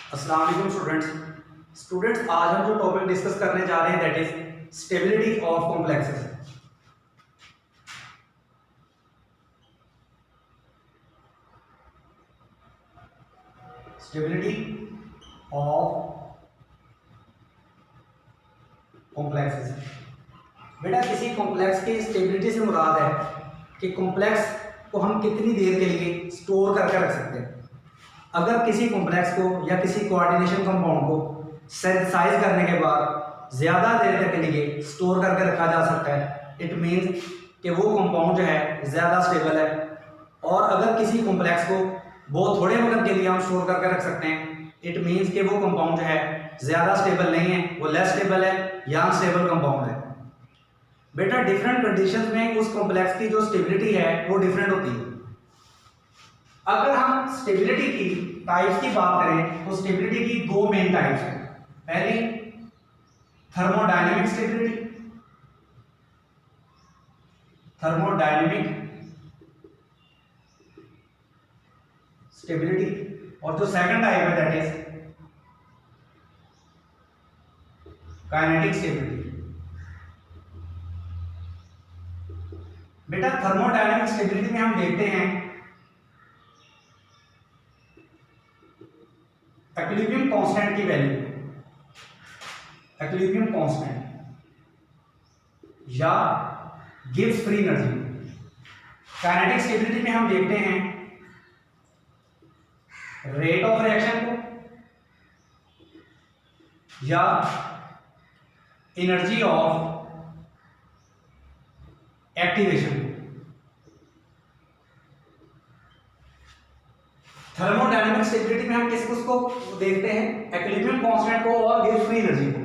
अस्सलाम वालेकुम स्टूडेंट्स, आज हम जो टॉपिक डिस्कस करने जा रहे हैं that is stability of complexes. Stability of complexes. बेटा, किसी कॉम्प्लेक्स की स्टेबिलिटी से मुराद है कि कॉम्प्लेक्स को हम कितनी देर के लिए स्टोर करके रख सकते हैं। अगर किसी कॉम्प्लेक्स को या किसी कोऑर्डिनेशन कंपाउंड को सिंथेसाइज करने के बाद ज़्यादा देर तक के लिए स्टोर करके रखा जा सकता है, इट मीन्स कि वो कंपाउंड जो है ज़्यादा स्टेबल है। और अगर किसी कॉम्प्लेक्स को बहुत थोड़े वक्त के लिए हम स्टोर करके रख सकते हैं, इट मीन्स कि वो कंपाउंड जो है ज़्यादा स्टेबल नहीं है, वो लेस स्टेबल है या अनस्टेबल कंपाउंड है। बेटा, डिफरेंट कंडीशंस में उस कॉम्प्लेक्स की जो स्टेबिलिटी है वो डिफरेंट होती है। अगर हम स्टेबिलिटी की टाइप्स की बात करें तो स्टेबिलिटी की दो मेन टाइप्स हैं। पहली थर्मोडायनेमिक स्टेबिलिटी और जो सेकंड टाइप है दैट इज काइनेटिक स्टेबिलिटी। बेटा, थर्मोडायनेमिक स्टेबिलिटी में हम देखते हैं इक्विलिब्रियम कांस्टेंट की वैल्यू, इक्विलिब्रियम कांस्टेंट या Gibbs free energy. Kinetic stability में हम देखते हैं रेट ऑफ रिएक्शन को या energy of activation. Thermodynamic stability में हम किसको देखते हैं, इक्विलिब्रियम कांस्टेंट को और गिब्स फ्री एनर्जी को।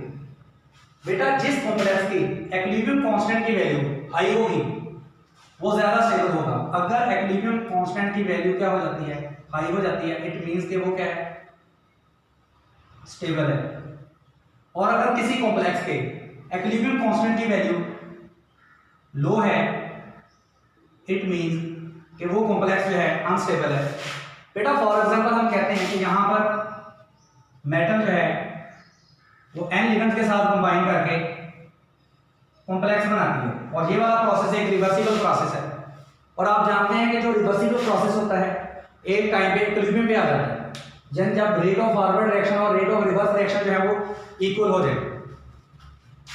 बेटा, जिस कॉम्प्लेक्स की इक्विलिब्रियम कांस्टेंट की वैल्यू हाई होगी वो ज्यादा स्टेबल होगा। अगर इक्विलिब्रियम कांस्टेंट की वैल्यू क्या हो जाती है, हाई हो जाती है, इट मींस कि वो क्या है, स्टेबल है। और अगर किसी कॉम्प्लेक्स के इक्विलिब्रियम कांस्टेंट की वैल्यू लो है, इट मींस कि वो कॉम्प्लेक्स जो है अनस्टेबल है। बेटा, फॉर एग्जांपल हम कहते हैं कि यहां पर मेटल जो है वो n लिगेंड्स के साथ कंबाइन करके कॉम्प्लेक्स बनाती है, और ये वाला प्रोसेस एक रिवर्सिबल प्रोसेस है। और आप जानते हैं कि जो रिवर्सिबल प्रोसेस होता है एक टाइम पे इक्विलिब्रियम पे आ जाता है, जब रेट ऑफ फॉरवर्ड रिएक्शन और रेट ऑफ रिवर्स रिएक्शन जो है वो इक्वल हो जाए।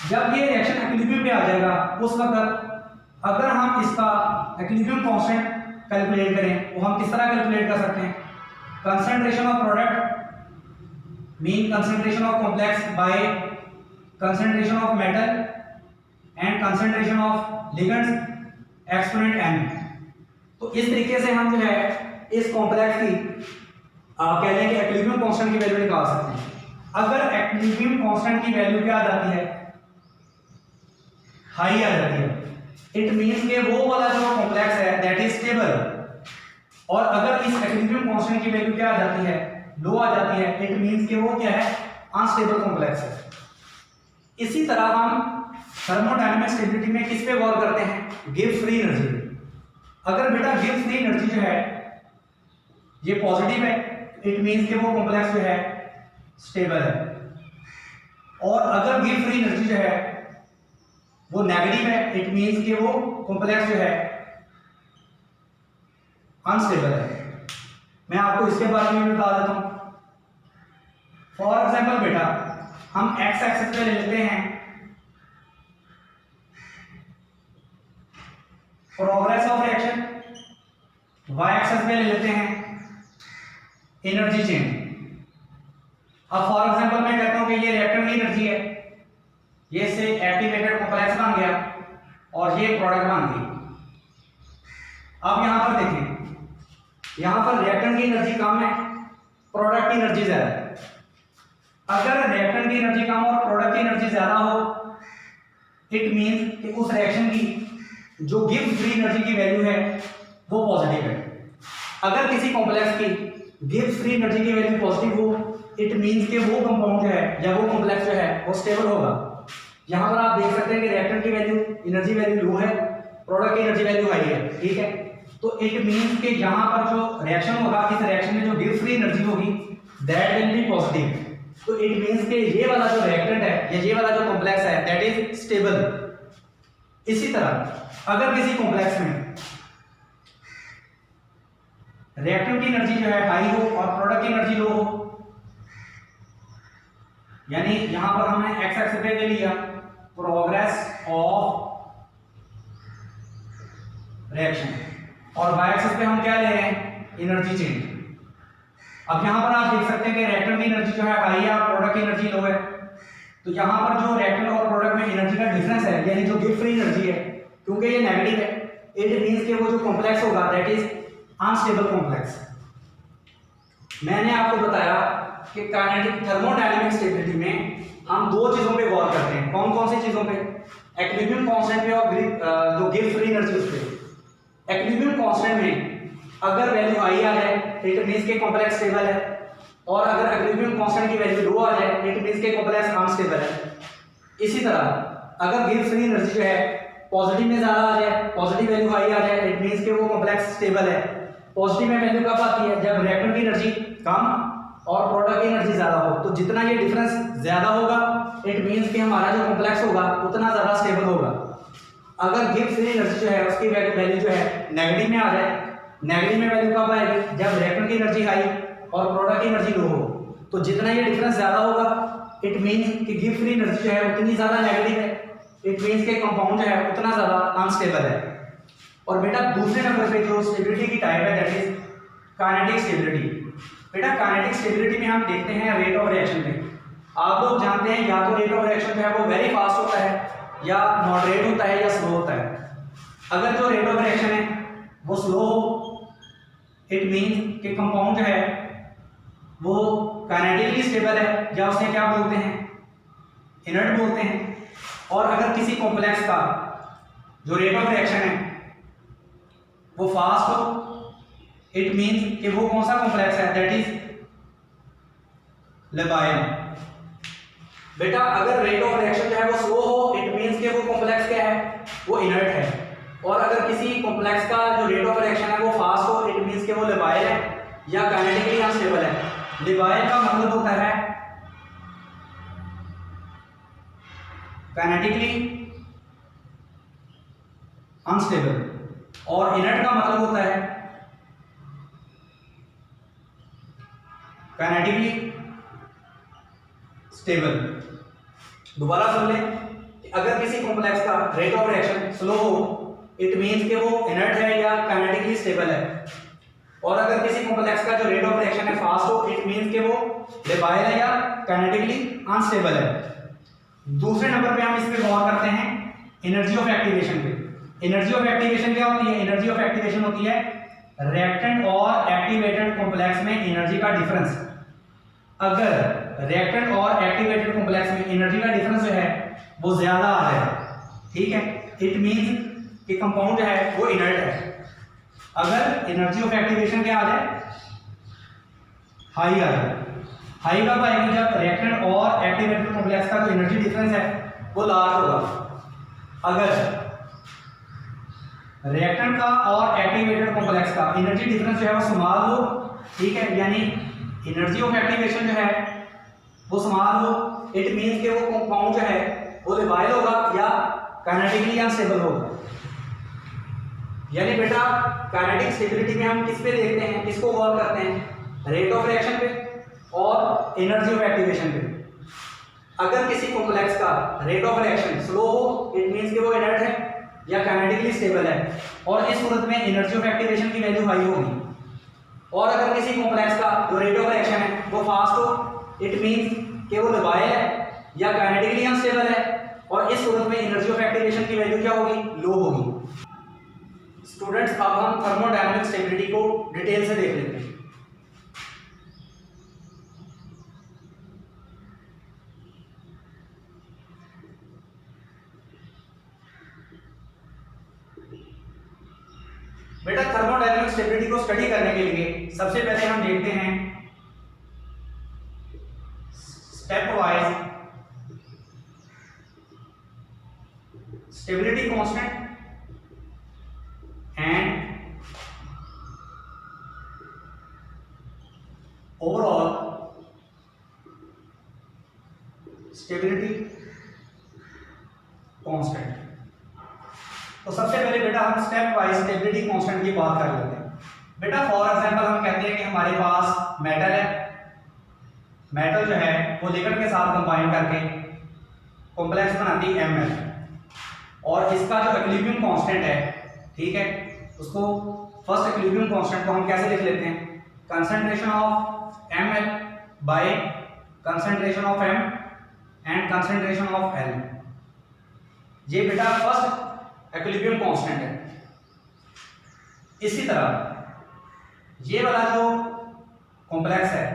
जब ये रिएक्शन इक्विलिब्रियम पे आ जाएगा उस वक्त अगर हम इसका इक्विलिब्रियम कांस्टेंट कैलकुलेट करें वो हम किस तरह कैलकुलेट कर सकते हैं, concentration of product mean concentration of complex by concentration of metal and concentration of ligands exponent n। तो इस तरीके से हम जो है इस कॉम्प्लेक्स की आप कह लें कि इक्विलिब्रियम कांस्टेंट की वैल्यू निकाल सकते हैं। अगर इक्विलिब्रियम कांस्टेंट की वैल्यू क्या आ जाती है, हाई आ जाती है, इट मींस कि वो वाला जो कॉम्प्लेक्स है दैट इज स्टेबल। और अगर इस इक्विलिब्रियम कांस्टेंट की वैल्यू क्या आ जाती है, लो आ जाती है, इट मींस कि वो क्या है, अनस्टेबल कॉम्प्लेक्स है। इसी तरह हम थर्मोडायनेमिक स्टेबिलिटी में किस पे गौर करते हैं, गिब्स फ्री एनर्जी पे। अगर बेटा गिब्स फ्री एनर्जी जो है ये पॉजिटिव है, इट मींस कि वो कॉम्प्लेक्स जो है स्टेबल है। और अगर गिब्स फ्री एनर्जी जो है वो नेगेटिव है, इट मींस कि वो कॉम्प्लेक्स जो है अनस्टेबल है। मैं आपको इसके बारे में भी बता देता हूं। फॉर एग्जांपल बेटा, हम एक्स एक्सिस पे ले लेते हैं progress of reaction, Y axis पे ले लेते हैं एनर्जी चेंज। अब फॉर एग्जांपल मैं कहता हूं कि ये रिएक्टेंट की एनर्जी है, ये से एक्टिवेटेड कॉम्प्लेक्स बन गया और ये प्रोडक्ट बन गई। अब यहां पर देखें, यहां पर रिएक्टेंट की एनर्जी कम है, प्रोडक्ट की एनर्जी ज्यादा है। अगर रिएक्टेंट की एनर्जी कम और प्रोडक्ट की एनर्जी ज्यादा हो, इट मींस कि उस रिएक्शन की जो गिब्स फ्री एनर्जी की वैल्यू है वो पॉजिटिव है। अगर किसी कॉम्प्लेक्स की गिब्स फ्री एनर्जी की वैल्यू पॉजिटिव हो, इट मींस कि वो कंपाउंड जो है या वो कॉम्प्लेक्स जो है वो स्टेबल होगा। यहां पर आप देख सकते हैं कि रिएक्टेंट की वैल्यू एनर्जी वैल्यू लो है, प्रोडक्ट की एनर्जी वैल्यू हाई है, ठीक है। तो इट मींस कि यहां पर जो रिएक्शन होगा, इस रिएक्शन में जो गिब्स फ्री एनर्जी होगी दैट विल बी पॉजिटिव। तो इट मींस कि ये वाला जो रिएक्टेंट है या ये वाला जो कॉम्प्लेक्स है दैट इज स्टेबल। इसी तरह अगर किसी कॉम्प्लेक्स में रिएक्टेंट की एनर्जी जो है हाई हो और प्रोडक्ट की एनर्जी लो हो, यानी यहां पर हमने एक्स एक्सिस पे ले लिया प्रोग्रेस ऑफ रिएक्शन और वाई एक्सिस पे हम क्या ले रहे हैं, एनर्जी चेंज। अब यहां पर आप देख सकते हैं कि रिएक्टेंट की एनर्जी जो है हाई है और प्रोडक्ट की एनर्जी लो है। तो यहां पर जो रिएक्टेंट और प्रोडक्ट में एनर्जी का डिफरेंस है यानी जो गिव फ्री एनर्जी है, क्योंकि ये नेगेटिव है, इट मींस कि वो जो कॉम्प्लेक्स होगा दैट इज अनस्टेबल कॉम्प्लेक्स। मैंने आपको बताया कि काइनेटिक थर्मोडायनामिक स्टेबिलिटी में हम दो चीजों पे गौर करते हैं। कौन कौन सी चीजों पे, इक्विलिब्रियम कांस्टेंट पे और जो गिव फ्री एनर्जी उस पे। इक्विलिब्रियम कांस्टेंट में अगर वैल्यू हाई आ जाए इट मींस के कॉम्प्लेक्स स्टेबल है, और अगर इक्विलिब्रियम कांस्टेंट की वैल्यू लो आ जाए इट मींस के कॉम्प्लेक्स अनस्टेबल है। इसी तरह अगर गिव फ्री एनर्जी जो है पॉजिटिव में ज्यादा आ जाए, पॉजिटिव वैल्यू हाई आ जाए इट मींस के वो कॉम्प्लेक्स स्टेबल है। पॉजिटिव में वैल्यू कब आती है, जब रिएक्टेंट की एनर्जी कम और प्रोडक्ट की एनर्जी ज्यादा हो। तो जितना ये डिफरेंस ज्यादा होगा इट मींस कि हमारा जो कॉम्प्लेक्स होगा उतना ज्यादा स्टेबल होगा। अगर गिव फ्री एनर्जी जो है उसकी वैल्यू जो है नेगेटिव में आ जाए, नेगेटिव में वैल्यू कब आएगी, जब रिएक्टेंट की एनर्जी हाई और प्रोडक्ट की एनर्जी लो हो। तो जितना ये डिफरेंस ज्यादा होगा इट मींस कि गिव फ्री एनर्जी जो है उतनी ज्यादा नेगेटिव है, इट मींस के कंपाउंड जो है उतना ज्यादा अनस्टेबल है। और बेटा दूसरे नंबर पे जो स्टेबिलिटी की टाइप है दैट इज काइनेटिक स्टेबिलिटी। बेटा काइनेटिक स्टेबिलिटी में हम देखते हैं रेट ऑफ रिएक्शन पे। आप लोग जानते हैं या तो रेट ऑफ रिएक्शन जो है वो वेरी फास्ट होता है या मॉडरेट होता है या स्लो होता है। अगर जो रेट ऑफ रिएक्शन है वो स्लो हो इट मीन कि कंपाउंड जो है वो काइनेटिकली स्टेबल है या उसे क्या बोलते हैं, इनर्ट बोलते हैं। और अगर किसी कॉम्प्लेक्स का जो रेट ऑफ रिएक्शन है वो फास्ट हो इट मींस कि वो कौन सा कॉम्प्लेक्स है, दैट इज लेबाइल। बेटा अगर रेट ऑफ रिएक्शन जो है वो स्लो हो इट मींस कि वो कॉम्प्लेक्स क्या है, वो इनर्ट है। और अगर किसी कॉम्प्लेक्स का जो रेट ऑफ रिएक्शन है वो फास्ट हो इट मींस कि वो लेबाइल है या काइनेटिकली अनस्टेबल है। लेबाइल का मतलब होता है काइनेटिकली अनस्टेबल और इनर्ट का मतलब होता है काइनेटिकली स्टेबल। दोबारा सुन लें कि अगर किसी कॉम्प्लेक्स का रेट ऑफ रिएक्शन स्लो हो इट मींस कि वो इनर्ट है या काइनेटिकली स्टेबल है, और अगर किसी कॉम्प्लेक्स का जो रेट ऑफ रिएक्शन है फास्ट हो इट मींस कि वो लेबाइल है या काइनेटिकली अनस्टेबल है। दूसरे नंबर पे हम इस पे गौर करते हैं एनर्जी ऑफ एक्टिवेशन पे। एनर्जी ऑफ एक्टिवेशन क्या होती है, एनर्जी ऑफ एक्टिवेशन होती है रिएक्टेंट और एक्टिवेटेड कॉम्प्लेक्स में एनर्जी का डिफरेंस। अगर रिएक्टेंट और एक्टिवेटेड कॉम्प्लेक्स में एनर्जी का डिफरेंस जो है वो ज्यादा आ जाए, ठीक है, इट मींस कि कंपाउंड जो है वो इनर्ट है। अगर एनर्जी ऑफ एक्टिवेशन क्या आ जाए, हाई आ जाए। हाई कब आएगी, जब रिएक्टेंट और एक्टिवेटेड कॉम्प्लेक्स का जो एनर्जी डिफरेंस है वो लार्ज होगा। अगर रिएक्टेंट का और एक्टिवेटेड कॉम्प्लेक्स का एनर्जी डिफरेंस जो है वो स्मॉल हो, ठीक है, यानी एनर्जी ऑफ एक्टिवेशन जो है वो स्मॉल हो, इट मींस कि वो कंपाउंड जो है वो लेबाइल होगा या काइनेटिकली अनस्टेबल होगा। यानी बेटा काइनेटिक स्टेबिलिटी में हम किस पे देखते हैं, किसको गौर करते हैं, रेट ऑफ रिएक्शन पे और एनर्जी ऑफ एक्टिवेशन पे। अगर किसी कॉम्प्लेक्स का रेट ऑफ रिएक्शन स्लो हो इट मींस कि वो इनर्ट है या काइनेटिकली स्टेबल है, और इस सूरत में एनर्जी ऑफ एक्टिवेशन की वैल्यू हाई होगी। और अगर किसी कॉम्प्लेक्स का जो रेट ऑफ रिएक्शन है वो फास्ट हो इट मींस कि वो लेबाइल है या काइनेटिकली अनस्टेबल है, और इस सूरत में एनर्जी ऑफ एक्टिवेशन की वैल्यू क्या होगी, लो होगी। स्टूडेंट्स अब हम थर्मोडायनामिक स्टेबिलिटी को डिटेल से देख लेते हैं। बेटा थर्मोडायनामिक स्टेबिलिटी को स्टडी करने के लिए सबसे पहले हम देखते हैं step wise stability constant and overall stability constant. तो सबसे पहले बेटा हम स्टेप वाइज स्टेबिलिटी कांस्टेंट की बात कर लेते हैं। बेटा फॉर एग्जांपल हम कहते हैं कि हमारे पास मेटल है, मेटल जो है वो लिगेंड के साथ कंबाइन करके कॉम्प्लेक्स बनाती है Ml, और इसका जो इक्विलिब्रियम कांस्टेंट है, ठीक है, उसको फर्स्ट इक्विलिब्रियम कांस्टेंट को हम कैसे लिख लेते हैं, concentration of Ml by concentration of M and concentration of L। ये बेटा फर्स्ट इक्विलिब्रियम कांस्टेंट है। इसी तरह ये वाला जो कॉम्प्लेक्स है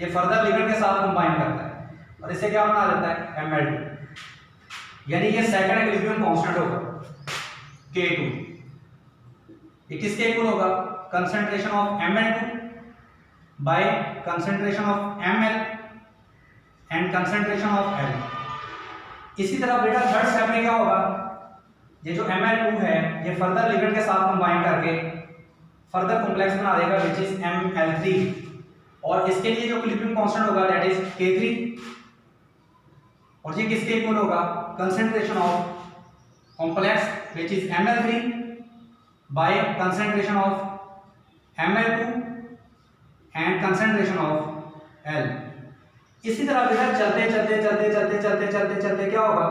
ये फर्दर लिगेंड के साथ कंबाइन करता है और इसे क्या बना देता है Ml2, यानी ये सेकंड इक्विलिब्रियम कांस्टेंट होगा K2। ये किसके इक्वल होगा, concentration of Ml2 by concentration of Ml and concentration of L। इसी तरह बेटा थर्ड स्टेप में क्या होगा, ये जो Ml2 है ये फर्दर लिगेंड के साथ कंबाइन करके फर्दर कॉम्प्लेक्स बना देगा विच इज Ml3, और इसके लिए जो इक्विलिब्रियम कांस्टेंट होगा दैट इज K3, और ये किसके इक्वल होगा, concentration of complex which is Ml3 by concentration of Ml2 and concentration of L। इसी तरह बेटा चलते चलते चलते चलते चलते चलते चलते क्या होगा,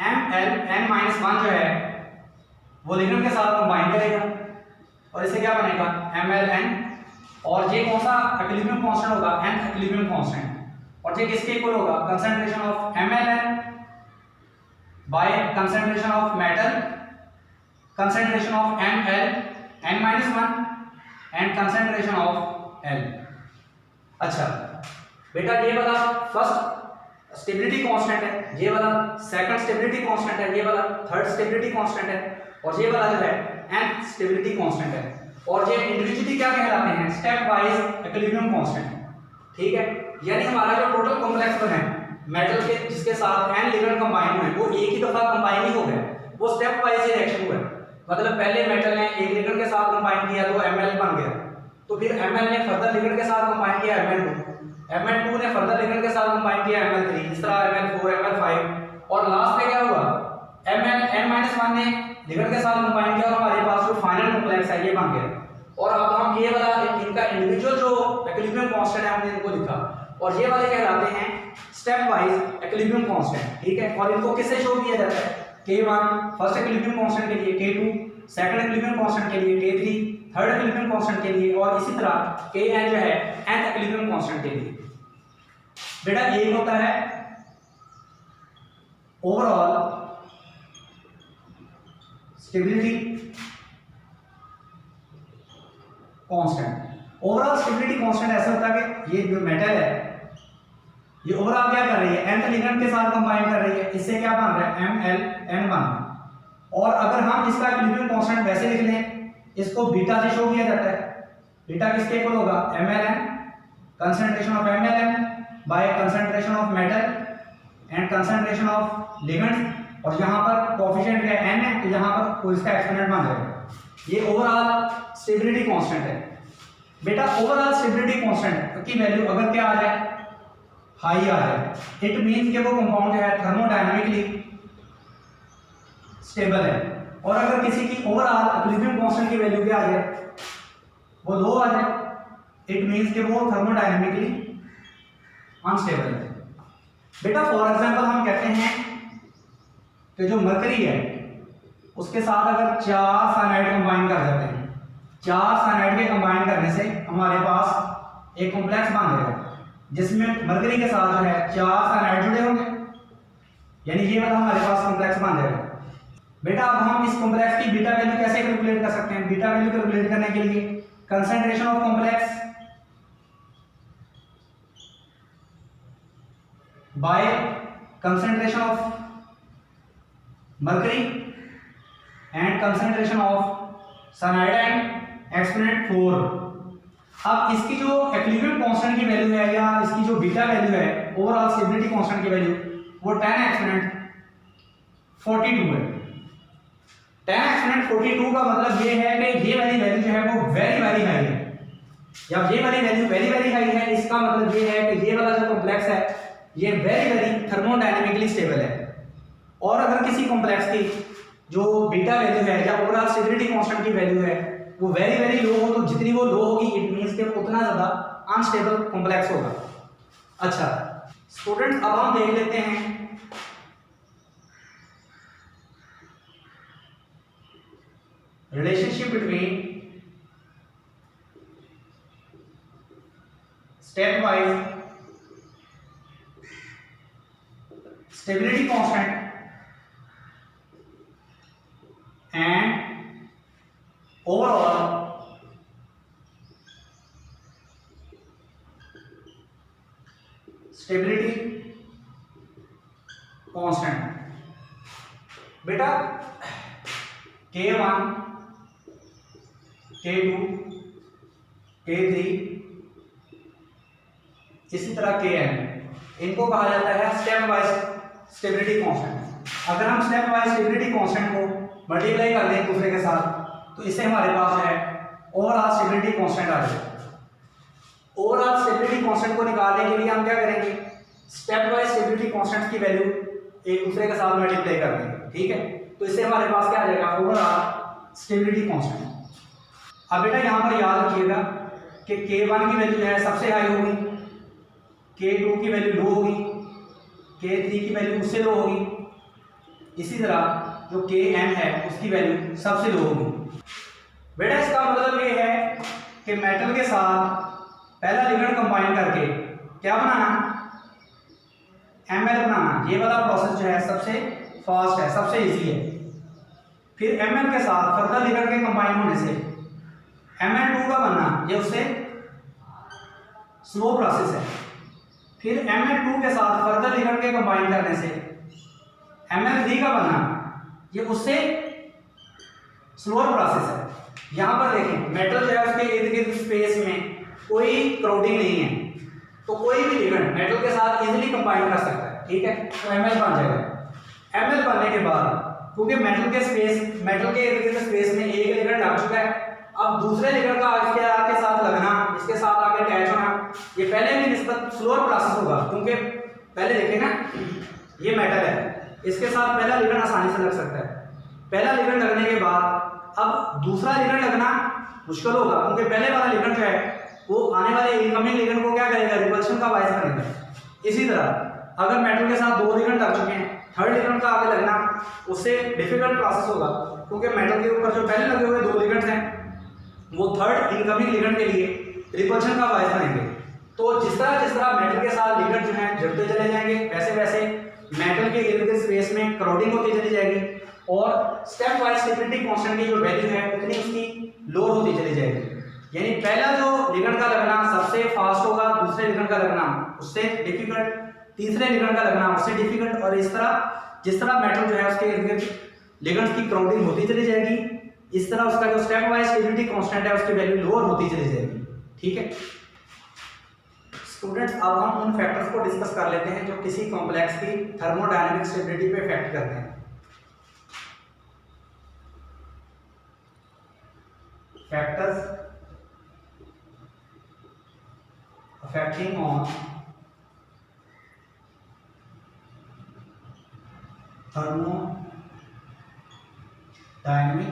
Ml(n-1) जो है वो लिगेंड के साथ कंबाइन करेगा और इसे क्या बनेगा Mln, और ये कौन सा इक्विलिब्रियम कांस्टेंट होगा, nth इक्विलिब्रियम कांस्टेंट, और ये किसके इक्वल होगा, concentration of Mln by concentration of metal, concentration of Ml(n-1) and concentration of L। अच्छा बेटा ये वाला फर्स्ट स्टेबिलिटी कांस्टेंट है, ये वाला सेकंड स्टेबिलिटी कांस्टेंट है, ये वाला थर्ड स्टेबिलिटी कांस्टेंट है, और ये वाला जो है nth स्टेबिलिटी कांस्टेंट है, और ये इंडिविजुअली क्या कहलाते हैं, स्टेप वाइज इक्विलिब्रियम कांस्टेंट। ठीक है, यानी हमारा जो टोटल कॉम्प्लेक्स बना है मेटल के जिसके साथ n लिगेंड कंबाइन हुए वो एक ही दफा कंबाइन नहीं हो गए, वो स्टेप वाइज रिएक्शन हुआ है। मतलब पहले मेटल ने एक लिगेंड के साथ कंबाइन किया तो Ml बन गया, तो फिर Ml ने फर्दर लिगेंड के साथ कंबाइन किया Ml2, Ml2 ने फर्दर लिगेंड के साथ कंबाइन किया Ml3, इस तरह Ml4 Ml5, और लास्ट में क्या हुआ, Mln-1 ने लिगेंड के साथ कंबाइन किया और हमारे पास जो फाइनल कॉम्प्लेक्स है ये बन गया। और अब हम ये वाला इनका इंडिविजुअल जो इक्विलिब्रियम कांस्टेंट है हमने इनको लिखा, और ये वाले कहलाते हैं स्टेप वाइज इक्विलिब्रियम कांस्टेंट। ठीक है, और इनको किससे शो किया जाता है, K1 फर्स्ट इक्विलिब्रियम कांस्टेंट के लिए, K2 सेकंड इक्विलिब्रियम कांस्टेंट के लिए, K3 थर्ड इक्विलिब्रियम कांस्टेंट के लिए, और इसी तरह Kn जो है nth इक्विलिब्रियम कांस्टेंट के लिए। बेटा ये होता है overall stability constant. Overall stability constant ऐसा होता है कि ये जो मेटल है ये ओवरऑल क्या कर रही है, nth लिगेंड के साथ कंबाइन कर रही है, इससे क्या बन रहा है Mln1, और अगर हम इसका इक्विलिब्रियम कांस्टेंट वैसे लिख लें, इसको बीटा से शो किया जाता है, बीटा किसके इक्वल होगा, Mln concentration of Mln by concentration of metal and concentration of ligands, और यहाँ पर कोएफिशिएंट क्या है n है, तो यहाँ पर इसका एक्सपोनेंट मान जाएगा। ये ओवरऑल स्टेबिलिटी कांस्टेंट है। बेटा ओवरऑल स्टेबिलिटी कांस्टेंट की वैल्यू अगर क्या आ जाए, हाई आ जाए, इट मींस कि वो कंपाउंड जो है थर्मोडायनामिकली स्टेबल है, और अगर किसी की ओवरऑल इक्विलिब्रियम कांस्टेंट की वैल्यू क्या आ जाए, वो लो आ जाए, इट मींस कि वो थर्मोडायनामिकली अनस्टेबल है। बेटा फॉर एग्जांपल हम कहते हैं कि जो मरकरी है उसके साथ अगर 4 साइनाइड कंबाइन कर देते हैं, 4 साइनाइड के कंबाइन करने से हमारे पास एक कॉम्प्लेक्स बन जाएगा जिसमें मरकरी के साथ जो है 4 साइनाइड जुड़े होंगे, यानी ये वाला हमारे पास कॉम्प्लेक्स बन जाएगा। बेटा अब हम इस कॉम्प्लेक्स की बीटा वैल्यू कैसे कैलकुलेट कर सकते हैं, बीटा वैल्यू कैलकुलेट करने के लिए concentration of complex by concentration of mercury and concentration of cyanide and exponent 4। अब इसकी जो इक्विलिब्रियम कांस्टेंट की वैल्यू है या इसकी जो बीटा वैल्यू है ओवरऑल स्टेबिलिटी कांस्टेंट की वैल्यू वो 10 एक्सपोनेंट 42 है। 10 एक्सपोनेंट 42 का मतलब ये है कि ये वाली वैल्यू जो है वो वेरी वेरी हाई है, या ये वाली वैल्यू वेरी वेरी हाई है, इसका मतलब ये है कि ये वाला जो कॉम्प्लेक्स है ये वेरी वेरी थर्मोडायनेमिकली स्टेबल है। और अगर किसी कॉम्प्लेक्स की जो बीटा वैल्यू है या ओवरऑल स्टेबिलिटी कांस्टेंट की वैल्यू है वो वेरी वेरी लो हो, तो जितनी वो लो होगी इट मींस कि उतना ज़्यादा अनस्टेबल कॉम्प्लेक्स होगा। अच्छा स्टूडेंट्स, अब हम देख लेते हैं relationship between step wise stability constant and overall stability constant। बेटा K1 K2 K3 इसी तरह Kn इनको कहा जाता है स्टेप वाइज स्टेबिलिटी कांस्टेंट। अगर हम स्टेप वाइज स्टेबिलिटी कांस्टेंट को मल्टीप्लाई कर दें दूसरे के साथ तो इससे हमारे पास है ओवरऑल स्टेबिलिटी कांस्टेंट आ जाएगा। ओवरऑल स्टेबिलिटी कांस्टेंट को निकालने के लिए हम क्या करेंगे, स्टेप वाइज स्टेबिलिटी कांस्टेंट की वैल्यू एक दूसरे के साथ मल्टीप्लाई कर देंगे, ठीक है। तो इससे हमारे पास क्या आ जाएगा, ओवरऑल स्टेबिलिटी कांस्टेंट। अब बेटा यहाँ पर याद रखिएगा कि K1 की वैल्यू है सबसे हाई होगी, K2 की वैल्यू लो होगी, K3 की वैल्यू उससे लो होगी, इसी तरह जो Kn है उसकी वैल्यू सबसे लो होगी। बेटा इसका मतलब ये है कि मेटल के साथ पहला लिगेंड कंबाइन करके क्या बनाना, Ml बनाना। ये वाला प्रोसेस जो है सबसे फास्ट है, सबसे इजी है। फिर Ml के साथ फर्दर लिगेंड के कंबाइन होने से Ml2 का बनना ये उससे स्लो प्रोसेस है। फिर Ml2 के साथ फर्दर लिगेंड के कंबाइन करने से Ml3 का बनना ये उससे स्लोअर प्रोसेस है। यहाँ पर देखें मेटल जो है उसके इर्द गिर्द स्पेस में कोई क्राउडिंग नहीं है, तो कोई भी लिगेंड मेटल के साथ इजीली कंबाइन कर सकता है, ठीक है। तो Ml बन जाएगा। Ml बनने के बाद क्योंकि मेटल के इर्द गिर्द स्पेस में एक लिगेंड लग चुका है, अब दूसरे लिगेंड का इसके साथ लगना, इसके साथ आके अटैच होना ये पहले भी निस्बत स्लोअर प्रोसेस होगा। क्योंकि पहले देखें ना, ये मेटल है, इसके साथ पहला लिगेंड आसानी से लग सकता है। पहला लिगेंड लगने के बाद अब दूसरा लिगेंड लगना मुश्किल होगा, क्योंकि पहले वाला लिगेंड जो है वो आने वाले इनकमिंग लिगेंड को क्या करेगा, रिपल्शन का बायस करेगा। इसी तरह अगर मेटल के साथ दो लिगेंड लग चुके हैं, थर्ड लिगेंड का आगे लगना उससे डिफिकल्ट प्रोसेस होगा, क्योंकि मेटल के ऊपर जो पहले लगे हुए दो लिगेंड्स हैं वो थर्ड इनकमिंग लिगेंड के लिए रिपल्शन का बायस करेंगे। तो जिस तरह मेटल के साथ लिगेंड जो है जुड़ते चले जाएंगे, वैसे वैसे मेटल के इर्द गिर्द स्पेस में क्राउडिंग होती चली जाएगी और स्टेप वाइज स्टेबिलिटी कांस्टेंट की जो वैल्यू है उतनी उसकी लोअर होती चली जाएगी। यानी पहला जो लिगेंड का लगना सबसे फास्ट होगा, दूसरे लिगेंड का लगना उससे डिफिकल्ट, तीसरे लिगेंड का लगना उससे डिफिकल्ट, और इस तरह जिस तरह मेटल जो है उसके इर्द गिर्द लिगेंड्स की क्राउडिंग होती चली जाएगी, इस तरह उसका जो स्टेप वाइज स्टेबिलिटी कांस्टेंट है उसकी वैल्यू लोअर होती चली जाएगी, ठीक है। स्टूडेंट्स, अब हम उन फैक्टर्स को डिस्कस कर लेते हैं जो किसी कॉम्प्लेक्स की थर्मोडायनेमिक स्टेबिलिटी पे इफेक्ट करते हैं। Factors affecting on thermodynamic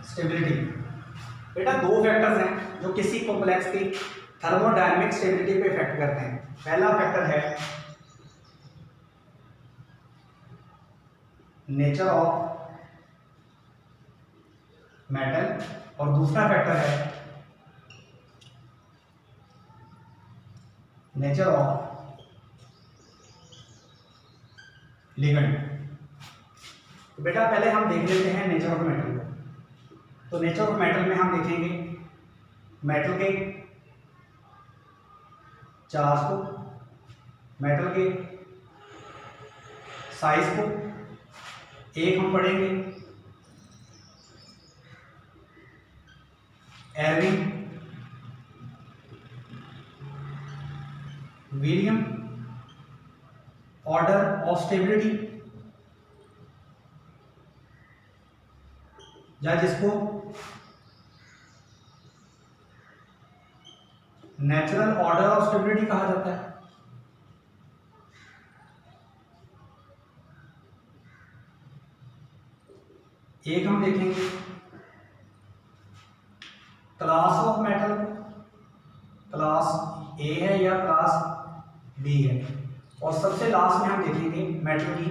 stability. बेटा दो फैक्टर्स हैं जो किसी कॉम्प्लेक्स की थर्मोडायनेमिक स्टेबिलिटी पे इफेक्ट करते हैं। पहला फैक्टर है नेचर ऑफ मेटल और दूसरा फैक्टर है नेचर ऑफ लिगेंड। तो बेटा पहले हम देख लेते हैं नेचर ऑफ मेटल को। तो नेचर ऑफ मेटल में हम देखेंगे मेटल के चार्ज को, मेटल के साइज को, एक हम पढ़ेंगे Irving William order of stability, या जिसको नेचुरल ऑर्डर ऑफ स्टेबिलिटी कहा जाता है। एक हम देखेंगे क्लास ऑफ मेटल, क्लास ए है या क्लास बी है, और सबसे लास्ट में हम देखेंगे मेटल की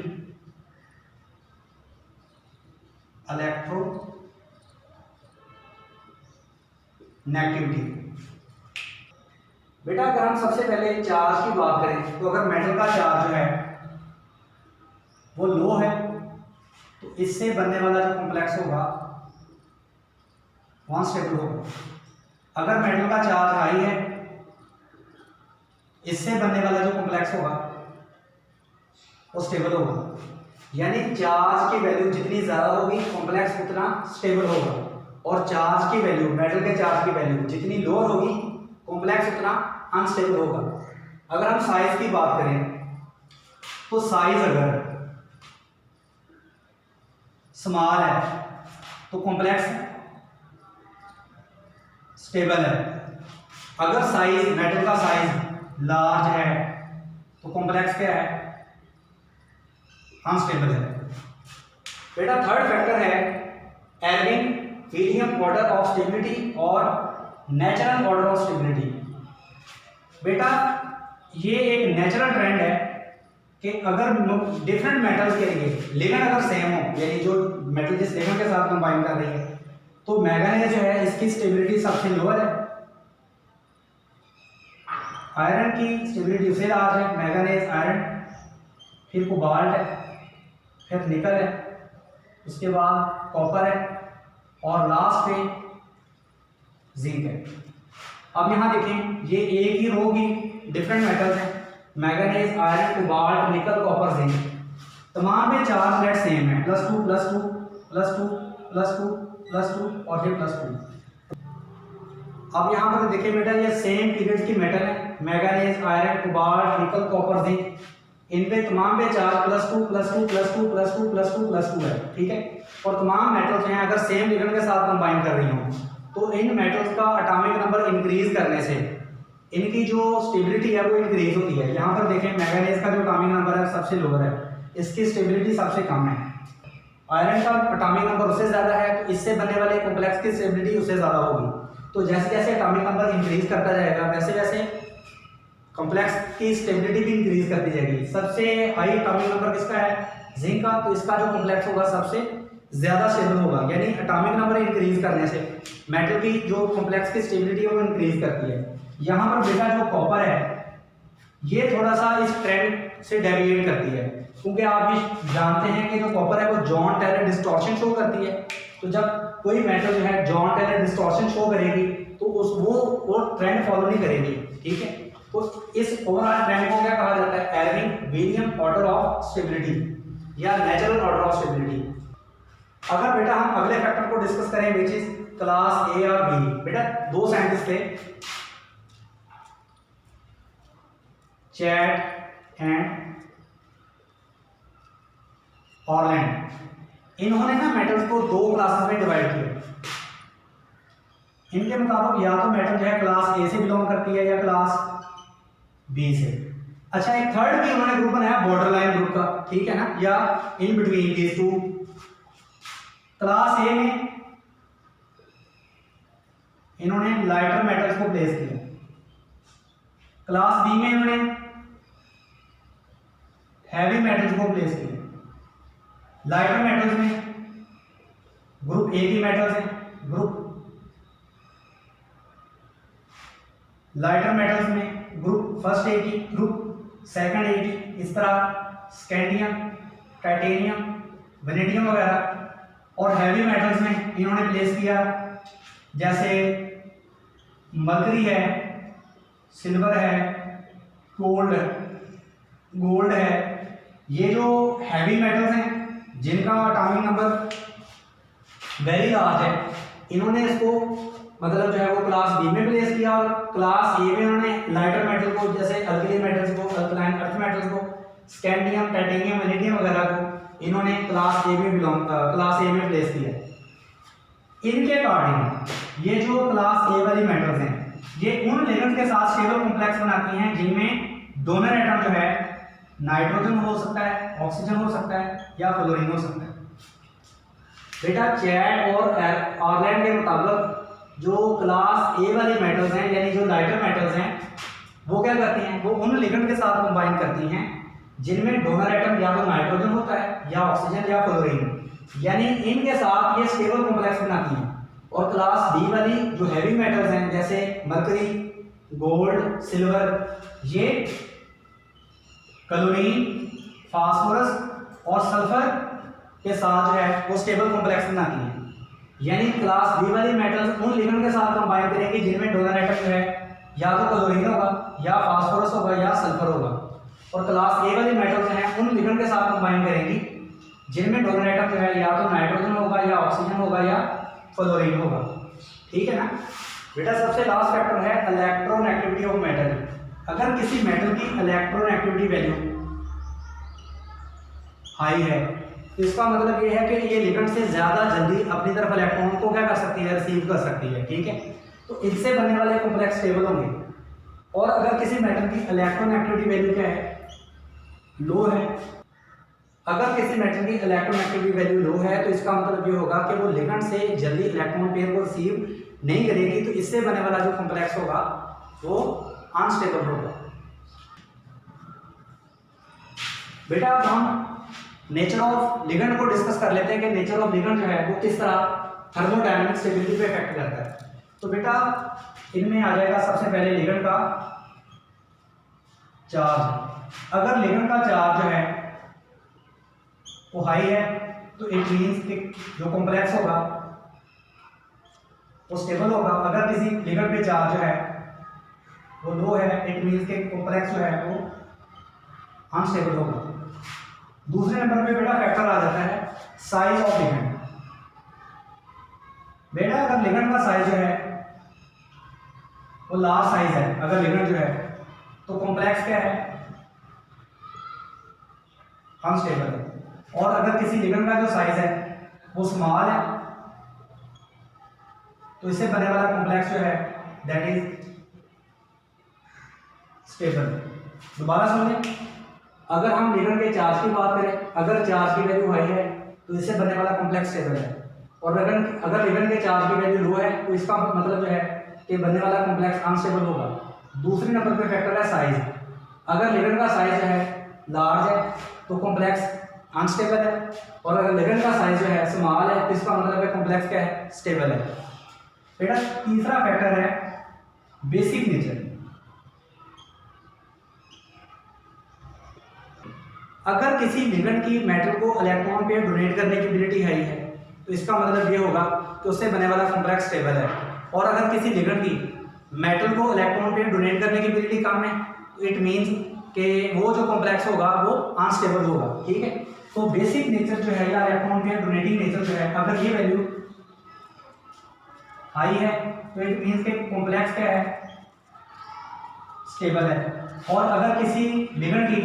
इलेक्ट्रो नेगेटिविटी। बेटा अगर हम सबसे पहले चार्ज की बात करें तो अगर मेटल का चार्ज जो है वो लो है तो इससे बनने वाला जो कॉम्प्लेक्स होगा वहां स्टेबल होगा। अगर मेटल का चार्ज हाई है, इससे बनने वाला जो कॉम्प्लेक्स होगा वो स्टेबल होगा। यानी चार्ज की वैल्यू जितनी ज़्यादा होगी कॉम्प्लेक्स उतना स्टेबल होगा, और चार्ज की वैल्यू, मेटल के चार्ज की वैल्यू जितनी लोअर होगी कॉम्प्लेक्स उतना अनस्टेबल होगा। अगर हम साइज की बात करें तो साइज अगर स्मॉल है तो कॉम्प्लेक्स स्टेबल है। अगर साइज, मेटल का साइज लार्ज है तो कॉम्प्लेक्स क्या है, अनस्टेबल है। बेटा थर्ड फैक्टर है Irving William order of stability और नेचुरल ऑर्डर ऑफ स्टेबिलिटी। बेटा ये एक नेचुरल ट्रेंड है कि अगर डिफरेंट मेटल्स के लिए लिगेंड अगर सेम हो, यानी जो मेटल जिस लिगेंड के साथ कंबाइन कर रही है, तो मैंगनीज जो है इसकी स्टेबिलिटी सबसे लोअर है, आयरन की स्टेबिलिटी उससे लार्ज है, मैंगनीज, आयरन, फिर कोबाल्ट है, फिर निकल है, उसके बाद कॉपर है, और लास्ट पे जिंक है। अब यहाँ देखें ये एक ही रो की डिफरेंट मेटल्स हैं, मैंगनीज, आयरन, कोबाल्ट, निकल, कॉपर, जिंक, तमाम में चार्ज नेट सेम है, +2 +2 +2 +2 +2 और फिर +2। अब यहाँ पर देखिए बेटा ये सेम पीरियड की मेटल है, मैंगनीज, आयरन, कोबाल्ट, निकल, कॉपर, जिंक, इन पे तमाम पे चार्ज +2 +2 +2 +2 +2 +2 है, ठीक है। और तमाम मेटल्स हैं अगर सेम लिगेंड के साथ कंबाइन कर रही हो तो इन मेटल्स का एटॉमिक नंबर इंक्रीज करने से इनकी जो स्टेबिलिटी है वो इंक्रीज होती है। यहाँ पर देखें मैंगनीज का जो एटॉमिक नंबर है सबसे लोअर है, इसकी स्टेबिलिटी सबसे कम है। आयरन का एटॉमिक नंबर उससे ज़्यादा है तो इससे बनने वाले कॉम्प्लेक्स की स्टेबिलिटी उससे ज़्यादा होगी। तो जैसे जैसे एटॉमिक नंबर इंक्रीज करता जाएगा वैसे वैसे कॉम्प्लेक्स की स्टेबिलिटी भी इंक्रीज करती जाएगी। सबसे हाई एटॉमिक नंबर किसका है, जिंक का, तो इसका जो कॉम्प्लेक्स होगा सबसे ज़्यादा स्टेबल होगा। यानी एटॉमिक नंबर इंक्रीज करने से मेटल की जो कॉम्प्लेक्स की स्टेबिलिटी है वो इंक्रीज करती है। यहाँ पर बेटा जो कॉपर है ये थोड़ा सा इस ट्रेंड से डेविएट करती है, क्योंकि आप भी जानते हैं कि जो कॉपर है वो जॉन टेलर डिस्टॉर्शन शो करती है। तो जब कोई मेटल जो है जॉन टेलर डिस्टॉर्शन शो करेगी तो वो ट्रेंड फॉलो नहीं करेगी, ठीक है। तो इस ओवरऑल ट्रेंड को क्या कहा जाता है, Irving William order of stability या नेचुरल ऑर्डर ऑफ स्टेबिलिटी। अगर बेटा हम अगले फैक्टर को डिस्कस करें विच इज क्लास ए और बी। बेटा दो साइंटिस्ट थे, चैट एंड ऑरलैंड, इन्होंने ना मेटल्स को दो क्लासेस में डिवाइड किया। इनके मुताबिक या तो मेटल जो है क्लास ए से बिलोंग करती है या क्लास बी से। अच्छा एक थर्ड भी उन्होंने ग्रुप बनाया बॉर्डर लाइन ग्रुप का, ठीक है ना, या in between these two. Class ए में इन्होंने लाइटर मेटल्स को प्लेस किया, क्लास बी में इन्होंने हैवी मेटल्स को प्लेस किया। लाइटर मेटल्स में ग्रुप ए की मेटल्स हैं, ग्रुप लाइटर मेटल्स में ग्रुप फर्स्ट ए की, ग्रुप सेकंड ए की, इस तरह स्कैंडियम, टाइटेनियम, वेनेडियम वगैरह। और हैवी मेटल्स में इन्होंने प्लेस किया जैसे मरकरी है, सिल्वर है, गोल्ड है। ये जो हैवी मेटल्स हैं जिनका एटॉमिक नंबर वेरी लार्ज है, इन्होंने इसको मतलब जो है वो क्लास बी में प्लेस किया, और क्लास ए में इन्होंने लाइटर मेटल को जैसे अल्कली मेटल्स को, अल्कलाइन अर्थ मेटल्स को, स्कैंडियम, टाइटेनियम, वेनेडियम वगैरह को इन्होंने क्लास ए में प्लेस किया। इनके अकॉर्डिंग ये जो क्लास ए वाली मेटल्स हैं ये उन लेवल के साथ स्टेबल कॉम्प्लेक्स बनाती हैं जिनमें डोनर एटम जो है नाइट्रोजन हो सकता है, ऑक्सीजन हो सकता है या फ्लोरीन हो सकता है। बेटा चैड और ऑरलैंड के मुताबिक जो क्लास ए वाले मेटल्स हैं यानी जो लाइटर मेटल्स हैं वो क्या करती हैं, वो उन लिगेंड के साथ कंबाइन करती हैं जिनमें डोनर एटम या तो नाइट्रोजन होता है या ऑक्सीजन या फ्लोरीन, यानी इनके साथ ये स्टेबल कॉम्प्लेक्स बनाती हैं। और क्लास बी वाली जो हैवी मेटल्स हैं जैसे मरकरी, गोल्ड, सिल्वर, ये क्लोरीन, फास्फोरस और सल्फर के साथ जो है वो स्टेबल कॉम्प्लेक्स बनाती हैं। यानी क्लास बी वाली मेटल्स उन लिगेंड के साथ कंबाइन करेंगे जिनमें डोनर एटम जो है या तो क्लोरीन होगा या फास्फोरस होगा या सल्फर होगा, और क्लास ए वाली मेटल्स हैं उन लिगेंड के साथ कंबाइन करेंगी जिनमें डोनर एटम जो है या तो नाइट्रोजन होगा या ऑक्सीजन होगा या फ्लोरीन होगा। ठीक है ना बेटा। सबसे लास्ट फैक्टर है इलेक्ट्रॉन एक्टिविटी ऑफ मेटल। अगर किसी मेटल की इलेक्ट्रॉन एक्टिविटी वैल्यू हाई है तो इसका मतलब ये है कि ये लिगेंड से ज़्यादा जल्दी अपनी तरफ इलेक्ट्रॉन को क्या कर सकती है, रिसीव कर सकती है। ठीक है, तो इनसे बनने वाले कॉम्प्लेक्स स्टेबल होंगे। और अगर किसी मेटल की इलेक्ट्रॉन एक्टिविटी वैल्यू क्या है, लो है, अगर किसी मेटल की इलेक्ट्रॉन एक्टिविटी वैल्यू लो है तो इसका मतलब ये होगा कि वो लिगेंड से जल्दी इलेक्ट्रॉन पेयर को रिसीव नहीं करेगी, तो इससे बनने वाला जो कॉम्प्लेक्स होगा वो अनस्टेबल होगा। बेटा अब हम नेचर ऑफ लिगेंड को डिस्कस कर लेते हैं कि नेचर ऑफ लिगेंड जो है वो किस तरह थर्मोडायनामिक स्टेबिलिटी पे इफेक्ट करता है। तो बेटा इनमें आ जाएगा सबसे पहले लिगेंड का चार्ज। अगर लिगेंड का चार्ज जो है वो हाई है तो इट मीन्स कि जो कॉम्प्लेक्स होगा वो स्टेबल होगा। अगर किसी लिगेंड पे चार्ज जो है वो लो है इट मीन्स कि कॉम्प्लेक्स जो है वो अनस्टेबल होगा। दूसरे नंबर पे बेटा फैक्टर आ जाता है साइज ऑफ लिगेंड। बेटा अगर लिगेंड का साइज जो है वो लार्ज साइज है, अगर लिगेंड जो है तो कॉम्प्लेक्स क्या है, अनस्टेबल है। और अगर किसी लिगेंड का जो साइज है वो स्मॉल है तो इससे बनने वाला कॉम्प्लेक्स जो है दैट इज स्टेबल। दोबारा सुन लें, अगर हम लिगेंड के चार्ज की बात करें, अगर चार्ज की वैल्यू हाई है तो इससे बनने वाला कॉम्प्लेक्स स्टेबल है, और अगर लिगेंड के चार्ज की वैल्यू लो है तो इसका मतलब जो है कि बनने वाला कॉम्प्लेक्स अनस्टेबल होगा। दूसरे नंबर पे फैक्टर है साइज। अगर लिगेंड का साइज जो है लार्ज है तो कॉम्प्लेक्स अनस्टेबल है, और अगर लिगेंड का साइज जो है स्मॉल है तो इसका मतलब है कॉम्प्लेक्स क्या है, स्टेबल है। बेटा तीसरा फैक्टर है बेसिक नेचर। अगर किसी लिगेंड की मेटल को इलेक्ट्रॉन पेयर डोनेट करने की एबिलिटी हाई है तो इसका मतलब ये होगा कि उससे बनने वाला कॉम्प्लेक्स स्टेबल है। और अगर किसी लिगेंड की मेटल को इलेक्ट्रॉन पेयर डोनेट करने की एबिलिटी कम है तो इट मींस कि वो जो कॉम्प्लेक्स होगा वो अनस्टेबल होगा। ठीक है, तो बेसिक नेचर जो है या इलेक्ट्रॉन पेयर डोनेटिंग नेचर जो है, अगर ये वैल्यू हाई है तो इट मींस के कॉम्प्लेक्स क्या है, स्टेबल है। और अगर किसी लिगेंड की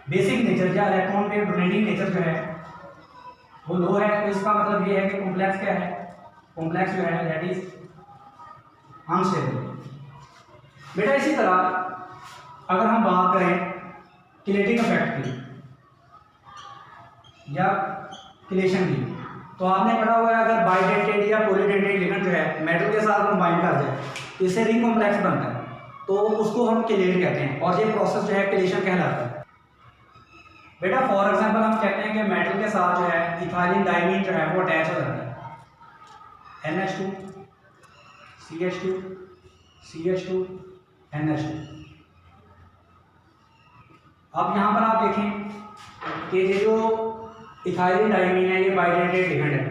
बेसिक नेचर या इलेक्ट्रॉन पेयर डोनेटिंग नेचर जो है वो लो है तो इसका मतलब ये है कि कॉम्प्लेक्स क्या है, कॉम्प्लेक्स जो है दैट इज अनस्टेबल। बेटा इसी तरह अगर हम बात करें किनेटिक इफेक्ट की या किलेशन की, तो आपने पढ़ा हुआ है अगर बाइडेंटेड या पॉलीडेंटेड लिगेंड जो है मेटल के साथ कंबाइन कर जाए तो इससे रिंग कॉम्प्लेक्स बनता है, तो उसको हम किलेट कहते हैं, और ये प्रोसेस जो है किलेशन कहलाता है। बेटा फॉर एग्जांपल हम कहते हैं कि मेटल के साथ जो है इथाइलिन डाइमीन जो है वो अटैच हो जाता है, NH2 CH2 CH2 NH2। अब यहाँ पर आप देखें कि ये जो इथाइलिन डाइमीन है ये बाइडेंटेड लिगेंड है,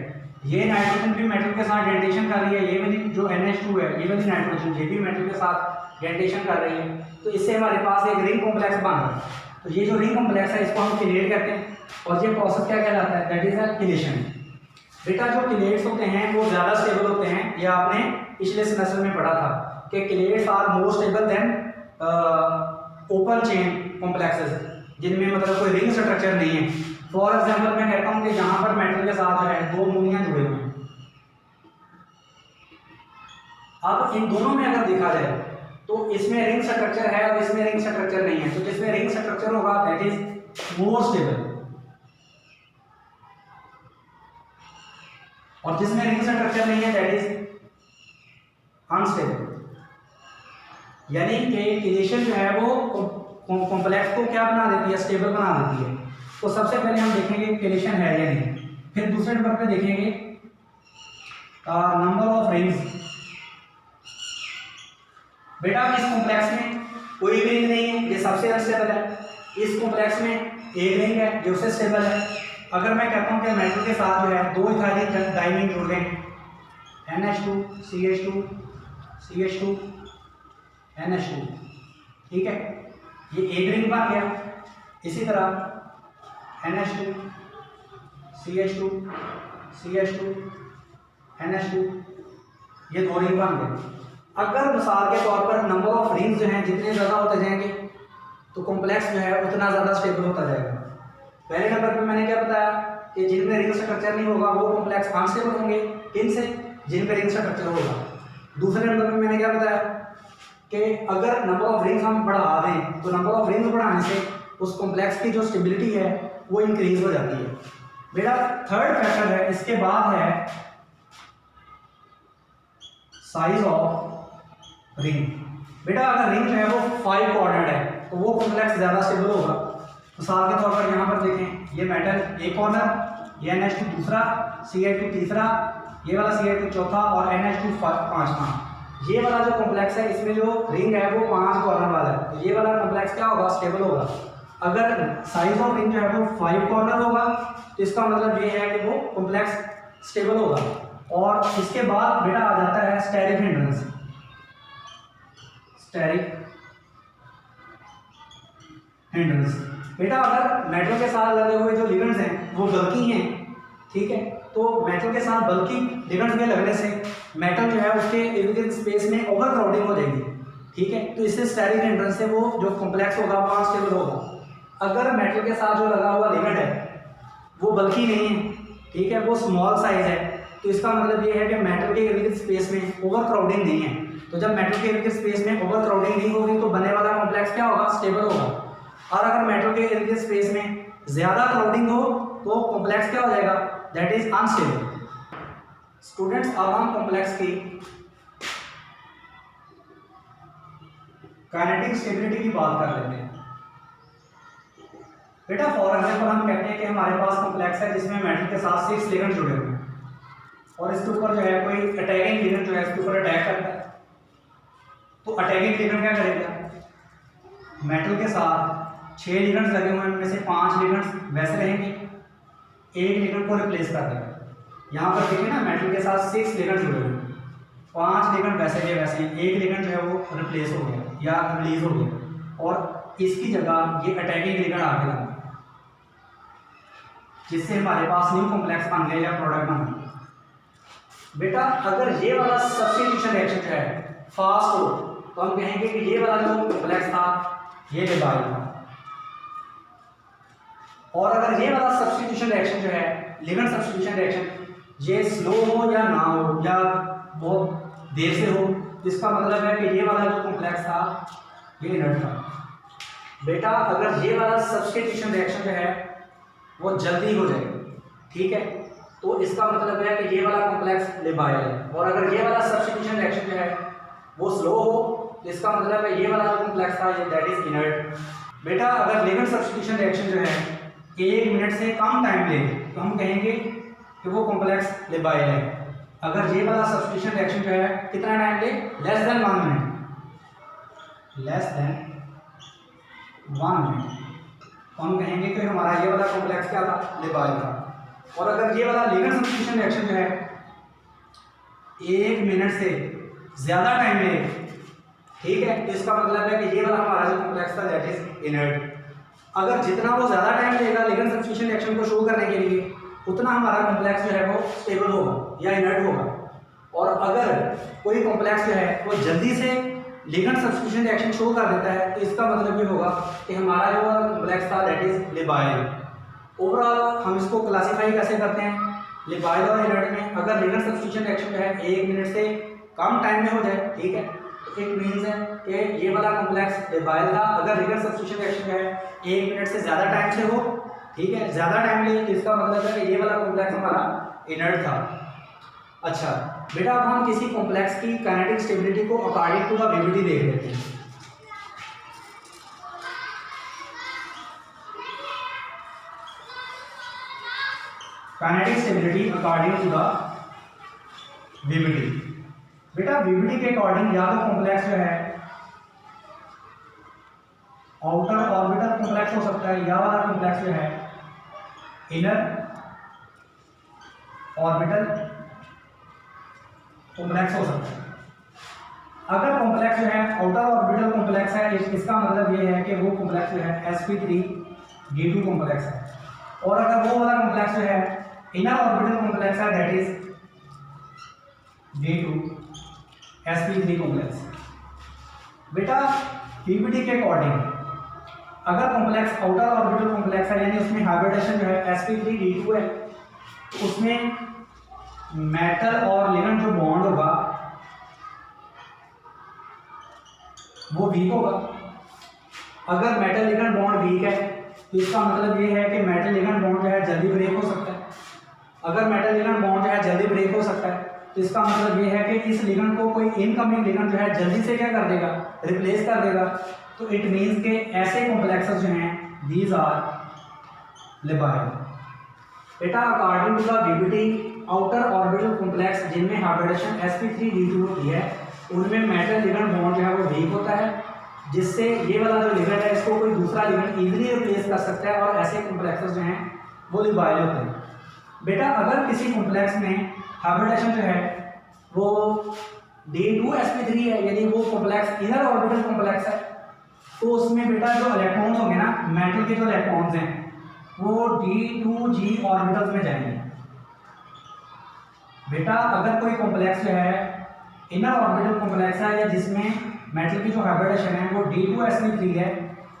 ये नाइट्रोजन भी मेटल के साथ डेंटेशन कर रही है, ये वाली जो NH2 है ये वाली नाइट्रोजन ये भी मेटल के साथ डेंटेशन कर रही है, तो इससे हमारे पास एक रिंग कॉम्प्लेक्स बन रहा है। तो ये जो रिंग कॉम्प्लेक्स है इसको हम किलेट कहते हैं, और ये प्रोसेस क्या कहलाता है, दैट इज किलेशन। बेटा जो किलेट्स होते हैं वो ज़्यादा स्टेबल होते हैं, ये आपने पिछले सेमेस्टर में पढ़ा था कि chelates are more stable than open chain complexes, जिनमें मतलब कोई रिंग स्ट्रक्चर नहीं है। फॉर एग्जाम्पल मैं कहता हूँ कि यहाँ पर मेटल के साथ जो है दो मूनियाँ जुड़े हुए हैं। अब इन दोनों में अगर देखा जाए तो इसमें रिंग स्ट्रक्चर है और इसमें रिंग स्ट्रक्चर नहीं है, तो जिसमें रिंग स्ट्रक्चर होगा दैट इज मोर स्टेबल, और जिसमें रिंग स्ट्रक्चर नहीं है दैट इज अनस्टेबल। यानी कि केलेशन जो है वो कॉम्प्लेक्स को क्या बना देती है, स्टेबल बना देती है। तो सबसे पहले हम देखेंगे केलेशन है या नहीं, फिर दूसरे नंबर पे देखेंगे नंबर ऑफ रिंग्स। बेटा इस कॉम्प्लेक्स में कोई भी रिंग नहीं है, ये सबसे अनस्टेबल है। इस कॉम्प्लेक्स में एक रिंग है जो उससे स्टेबल है। अगर मैं कहता हूँ कि मेटल के साथ जो है दो इथाइलिक डाइमीन जुड़ रहे हैं, NH2 CH2 CH2 NH2, ठीक है, ये एक रिंग बन गया। इसी तरह NH2 CH2 CH2 NH2, ये दो रिंग बन गए। अगर मिसाल के तौर पर नंबर ऑफ रिंग्स जो हैं जितने ज़्यादा होते जाएंगे तो कॉम्प्लेक्स जो है उतना ज़्यादा स्टेबल होता जाएगा। पहले नंबर पे मैंने क्या बताया कि जिनमें रिंग स्ट्रक्चर नहीं होगा वो कॉम्प्लेक्स अनस्टेबल होंगे, किन से, जिनमें रिंग स्ट्रक्चर होगा। दूसरे नंबर पे मैंने क्या बताया कि अगर नंबर ऑफ रिंग्स हम बढ़ा दें तो नंबर ऑफ रिंग्स बढ़ाने से उस कॉम्प्लेक्स की जो स्टेबिलिटी है वो इंक्रीज हो जाती है। बेटा थर्ड फैक्टर है, इसके बाद है साइज ऑफ रिंग। बेटा अगर रिंग जो है वो 5 कॉर्नर्ड है तो वो कॉम्प्लेक्स ज़्यादा स्टेबल होगा। मिसाल के तौर पर यहाँ पर देखें, ये मेटल एक कॉर्नर, ये NH2 दूसरा, CH2 तीसरा, ये वाला CH2 चौथा और NH2 पाँचवा। ये वाला जो कॉम्प्लेक्स है इसमें जो रिंग है वो 5 कॉर्नर वाला है, तो ये वाला कॉम्प्लेक्स क्या होगा, स्टेबल होगा। अगर साइज ऑफ रिंग जो है वो 5 कॉर्नर होगा तो इसका मतलब ये है कि वो कॉम्प्लेक्स स्टेबल होगा। और इसके बाद बेटा आ जाता है स्टेरिक हिंड्रेंस। स्टेरिक हिंड्रेंस बेटा अगर मेटल के साथ लगे हुए जो लिगेंड्स हैं वो बल्की हैं, ठीक है, तो मेटल के साथ बल्की लिगेंड्स के लगने से मेटल जो है उसके इर्द गिर्द स्पेस में ओवर क्राउडिंग हो जाएगी, ठीक है, तो इससे स्टेरिक हिंड्रेंस से वो जो कॉम्प्लेक्स होगा वो अनस्टेबल होगा। अगर मेटल के साथ जो लगा हुआ लिगेंड है वो बल्की नहीं है, ठीक है, वो स्मॉल साइज है, तो इसका मतलब ये है कि मेटल के इर्द गिर्द स्पेस में ओवर क्राउडिंग नहीं है। तो जब मेटल के इर्द गिर्द स्पेस में ओवर क्राउडिंग नहीं होगी तो बनने वाला कॉम्प्लेक्स क्या होगा, स्टेबल होगा। और अगर मेटल के इर्द गिर्द स्पेस में ज्यादा क्राउडिंग हो तो कॉम्प्लेक्स क्या हो जाएगा, दैट इज अनस्टेबल। स्टूडेंट्स अब हम कॉम्प्लेक्स की काइनेटिक स्टेबिलिटी की बात कर लेते हैं। बेटा फॉर एग्जांपल हम कहते हैं कि हमारे पास कॉम्प्लेक्स है जिसमें मेटल के साथ 6 लिगेंड जुड़े हुए हैं और इसके ऊपर जो है कोई अटैकिंग लिगेंड जो है इसके ऊपर अटैक करता है, तो अटैकिंग लिगेंड क्या करेगा, मेटल के साथ 6 लिगेंड्स लगे हुए हैं, उनमें से 5 लिगेंड्स वैसे रहेंगे, एक लिगेंड को रिप्लेस कर देगा। यहाँ पर देखिए ना, मेटल के साथ 6 लिगेंड्स जुड़े हुए हैं, 5 लिगेंड वैसे के वैसे हैं, एक लिगेंड जो है वो रिप्लेस हो गया या रिलीज हो गया और इसकी जगह ये अटैकिंग लिगेंड आ गया, जिससे हमारे पास न्यू कॉम्प्लेक्स बन गया या प्रोडक्ट बन गया। बेटा अगर ये वाला सब्स्टिट्यूशन रिएक्शन जो है फास्ट हो तो हम कहेंगे कि ये वाला जो कॉम्प्लेक्स था ये लेबाइल था, और अगर ये वाला सब्स्टिट्यूशन रिएक्शन जो है लिगेंड सब्स्टिट्यूशन रिएक्शन ये स्लो हो या ना हो या बहुत देर से हो, इसका मतलब है कि ये वाला जो कॉम्प्लेक्स था ये इनर्ट था। बेटा अगर ये वाला सब्स्टिट्यूशन रिएक्शन जो है वो जल्दी हो जाए, ठीक है, तो इसका मतलब है कि ये वाला कॉम्प्लेक्स लेबाइल है, और अगर ये वाला सब्स्टिट्यूशन रिएक्शन जो है वो स्लो हो तो इसका मतलब है ये वाला जो कॉम्प्लेक्स था ये दैट इज इनर्ट। बेटा अगर लिगेंड सब्स्टिट्यूशन रिएक्शन जो है 1 मिनट से कम टाइम ले तो हम कहेंगे कि वो कॉम्प्लेक्स लेबाइल है। अगर ये वाला सब्स्टिट्यूशन रिएक्शन जो है कितना टाइम ले, less than 1 minute, less than 1 minute, तो हम कहेंगे कि हमारा ये वाला कॉम्प्लेक्स क्या था, लेबाइल था। और अगर ये वाला लिगेंड सब्स्टिट्यूशन रिएक्शन जो है 1 मिनट से ज़्यादा टाइम ले, ठीक है, तो इसका मतलब है कि ये वाला हमारा जो कॉम्प्लेक्स था दैट इज इनर्ट। अगर जितना वो ज़्यादा टाइम लेगा लिगेंड सब्स्टिट्यूशन रिएक्शन को शो करने के लिए उतना हमारा कॉम्प्लेक्स जो है वो स्टेबल होगा या इनर्ट होगा। और अगर कोई कॉम्प्लेक्स जो है वो जल्दी से लिगेंड सब्स्टिट्यूशन रिएक्शन शो कर देता है तो इसका मतलब ये होगा कि हमारा जो कॉम्प्लेक्स था दैट इज लेबाइल। ओवरऑल हम इसको क्लासीफाई कैसे करते हैं, लेबाइल और इनर्ट में। अगर लिगेंड सब्स्टिट्यूशन रिएक्शन जो है 1 मिनट से कम टाइम में हो जाए, ठीक है, तो इट मीन्स है कि ये वाला कॉम्प्लेक्स लेबाइल था अगर लिगेंड सब्स्टिट्यूशन रिएक्शन जो है 1 मिनट से ज़्यादा टाइम से हो, ठीक है, ज़्यादा टाइम ले, तो इसका मतलब है कि ये वाला कॉम्प्लेक्स हमारा इनर्ट था। अच्छा बेटा, अब हम किसी कॉम्प्लेक्स की काइनेटिक स्टेबिलिटी को अकॉर्डिंग टू द वीबीटी देख लेते हैं। Kinetic stability according to the VBT. बेटा वीबीटी के अकॉर्डिंग या तो कॉम्प्लेक्स जो है आउटर ऑर्बिटल कॉम्प्लेक्स हो सकता है, या वाला कॉम्प्लेक्स जो है इनर ऑर्बिटल कॉम्प्लेक्स हो सकता है। अगर कॉम्प्लेक्स जो है आउटर ऑर्बिटल कॉम्प्लेक्स है, इसका मतलब ये है कि वो कॉम्प्लेक्स जो है sp3d2 कॉम्प्लेक्स है, और अगर वो वाला कॉम्प्लेक्स जो है इनर ऑर्बिटल कॉम्प्लेक्स है, that is d2 sp3 complex. बेटा वीबीटी के अकॉर्डिंग अगर कॉम्प्लेक्स आउटर ऑर्बिटल कॉम्प्लेक्स है, यानी उसमें हाइब्रिडेशन जो है sp3d2 है, तो उसमें मेटल और लिगेंड जो बॉन्ड होगा वो वीक होगा। अगर मेटल लिगेंड बॉन्ड वीक है तो इसका मतलब ये है कि मेटल लिगेंड बॉन्ड जो है जल्दी ब्रेक हो सकता है। अगर मेटल लिगेंड बॉन्ड जो है जल्दी ब्रेक हो सकता है तो इसका मतलब ये है कि इस लिगेंड को कोई इनकमिंग लिगेंड जो है जल्दी से क्या कर देगा, रिप्लेस कर देगा। तो इट मीन्स के ऐसे कॉम्प्लेक्सेस जो हैं दीज आर लेबाइल। बेटा according to the VBT outer orbital complex जिनमें हाइब्रिडेशन sp3d2 होती है उनमें मेटल लिगेंड बॉन्ड जो है वो वीक होता है, जिससे ये वाला जो लिगेंड है इसको कोई दूसरा लिगेंड इजीली रिप्लेस कर सकता है, और ऐसे कॉम्प्लेक्सेस जो हैं वो लेबाइल होते हैं। बेटा अगर किसी कॉम्प्लेक्स में हाइब्रिडेशन जो है वो d2sp3 है, यानी वो कॉम्प्लेक्स इनर ऑर्बिटल कॉम्प्लेक्स है, तो उसमें बेटा जो इलेक्ट्रॉन्स होंगे ना, मेटल के जो इलेक्ट्रॉन्स हैं वो d2g ऑर्बिटल्स में जाएंगे। बेटा अगर कोई कॉम्प्लेक्स जो है इनर ऑर्बिटल कॉम्प्लेक्स है या जिसमें मेटल की जो हाइब्रिडेशन है वो d2sp3 है,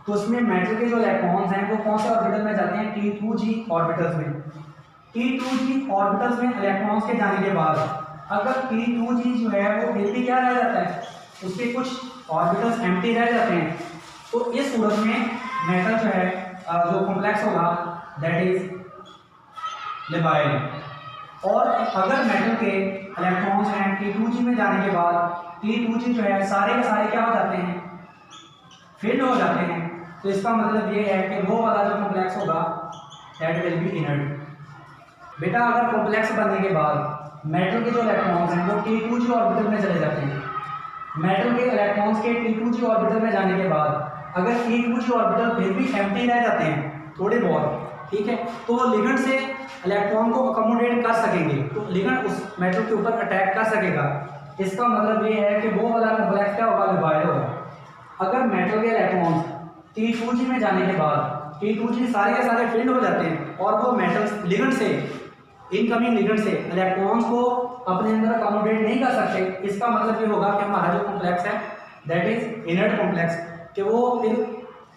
तो उसमें मेटल के जो इलेक्ट्रॉन्स हैं वो कौन से ऑर्बिटल में जाते हैं, t2g ऑर्बिटल्स में। t2g ऑर्बिटल्स में इलेक्ट्रॉन्स के जाने के बाद अगर t2g जो है वो फिर भी क्या रह जाता है, उसके कुछ ऑर्बिटल्स एम्प्टी रह जाते हैं, तो इस सूरत में मेटल जो है जो कॉम्प्लेक्स होगा दैट इज लेबाइल। और अगर मेटल के इलेक्ट्रॉन्स हैं t2g में जाने के बाद t2g जो है सारे के सारे क्या हो जाते हैं, फील्ड हो जाते हैं, तो इसका मतलब ये है कि वो वाला जो कॉम्प्लेक्स होगा दैट विल बी इनर्ट। बेटा अगर कॉम्प्लेक्स बनने के बाद मेटल के जो इलेक्ट्रॉन्स हैं वो t2g ऑर्बिटल में चले जाते हैं, मेटल के इलेक्ट्रॉन्स के t2g ऑर्बिटल में जाने के बाद अगर t2g ऑर्बिटल फिर भी एम्प्टी रह जाते हैं थोड़े बहुत, ठीक है, तो वो लिगेंड से इलेक्ट्रॉन को अकोमोडेट कर सकेंगे, तो लिगेंड उस मेटल के ऊपर अटैक कर सकेगा। इसका मतलब ये है कि वो वाला कॉम्प्लेक्स क्या होगा, लेबाइल होगा। अगर मेटल के इलेक्ट्रॉन्स t2g में जाने के बाद t2g सारे के सारे फील्ड हो जाते हैं और वो मेटल लिगेंड से इनकमिंग लिगेंड से इलेक्ट्रॉन्स को अपने अंदर अकोमोडेट नहीं कर सकते, इसका मतलब ये होगा कि हमारा जो कॉम्प्लेक्स है दैट इज इनर्ट कॉम्प्लेक्स, कि वो फिर